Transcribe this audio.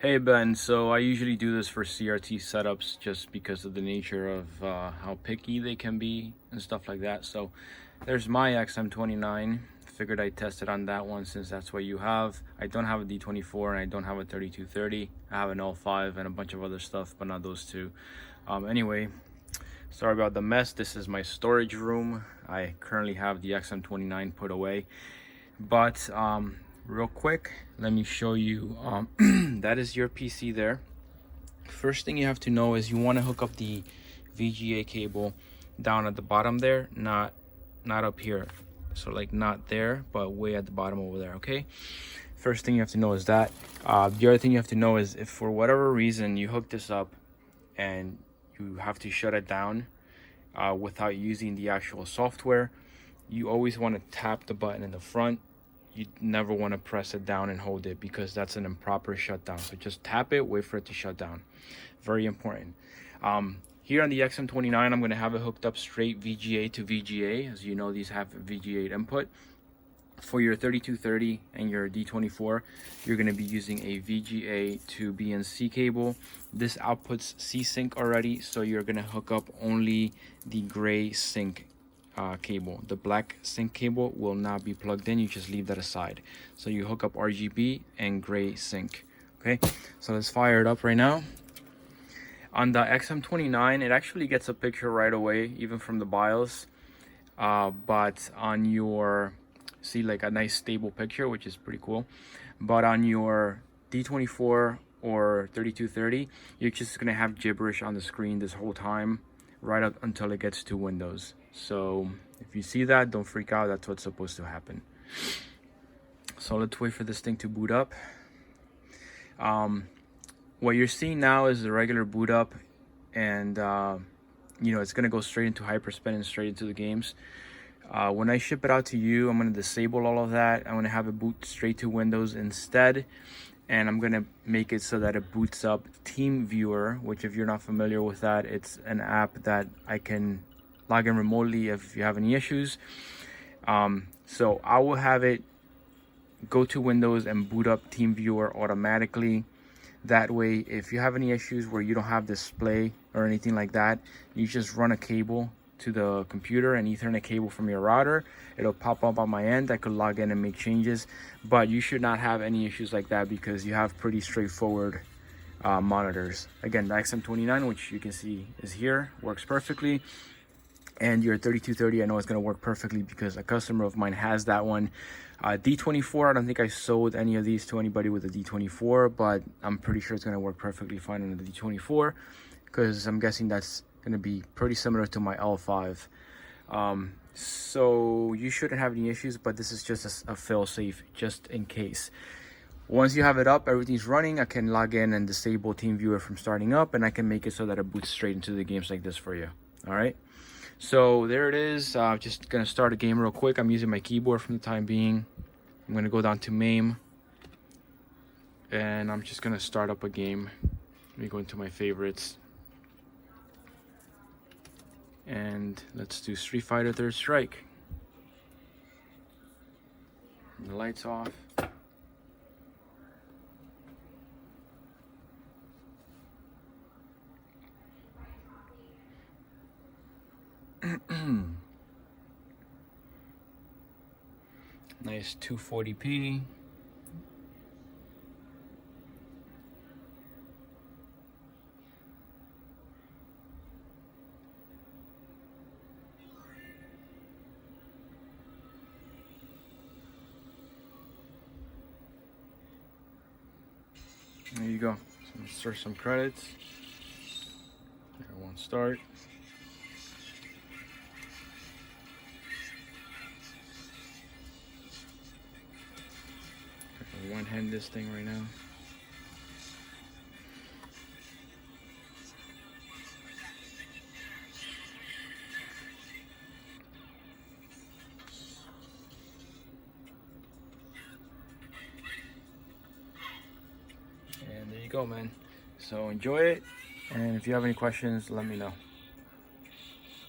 Hey Ben, so I usually do this for CRT setups just because of the nature of how picky they can be and stuff like that. So there's my XM29. Figured I'd test it on that one since that's what you have. I don't have a D24 and I don't have a 3230. I have an L5 and a bunch of other stuff, but not those two. Anyway, sorry about the mess. This is my storage room. I currently have the XM29 put away, but real quick, let me show you. That is your PC there. First thing you have to know is you want to hook up the VGA cable down at the bottom there, not up here. So like not there, but way at the bottom over there. Okay, first thing you have to know is that. The other thing you have to know is if for whatever reason you hook this up and you have to shut it down without using the actual software, you always want to tap the button in the front. You never want to press it down and hold it because that's an improper shutdown. So just tap it, wait for it to shut down. Very important. Here on the XM29, I'm going to have it hooked up straight VGA to VGA. As you know, these have VGA input. For your 3230 and your D24, you're going to be using a VGA to BNC cable. This outputs C-Sync already, so you're going to hook up only the gray sync cable. The black sync cable will not be plugged in. You just leave that aside. So you hook up RGB and gray sync. Okay, so let's fire it up right now. On the XM29, it actually gets a picture right away, even from the BIOS. But on your, see like a nice stable picture, which is pretty cool. But on your D24 or 3230, you're just gonna have gibberish on the screen this whole time, right up until it gets to Windows. So if you see that, don't freak out. That's what's supposed to happen. So let's wait for this thing to boot up. What you're seeing now is the regular boot up, and you know, it's gonna go straight into Hyperspin and straight into the games. When I ship it out to you, I'm gonna disable all of that. I'm gonna have it boot straight to Windows instead, and I'm gonna make it so that it boots up TeamViewer, which if you're not familiar with that, it's an app that I can log in remotely if you have any issues. So I will have it go to Windows and boot up TeamViewer automatically. That way, if you have any issues where you don't have display or anything like that, you just run a cable to the computer, an Ethernet cable from your router. It'll pop up on my end. I could log in and make changes, but you should not have any issues like that because you have pretty straightforward monitors. Again, the XM29, which you can see is here, works perfectly. And your 3230, I know it's going to work perfectly because a customer of mine has that one. D24, I don't think I sold any of these to anybody with a D24, but I'm pretty sure it's going to work perfectly fine on the D24 because I'm guessing that's going to be pretty similar to my L5. So you shouldn't have any issues, but this is just a fail-safe just in case. Once you have it up, everything's running, I can log in and disable TeamViewer from starting up, and I can make it so that it boots straight into the games like this for you. All right. So there it is. Just gonna start a game real quick. I'm using my keyboard from the time being. I'm gonna go down to MAME, and I'm just gonna start up a game. Let me go into my favorites, and let's do Street Fighter Third Strike. The lights off. Nice 240p. There you go. So insert some credits. There won't start. One hand this thing right now. And there you go, man. So enjoy it, and if you have any questions, let me know.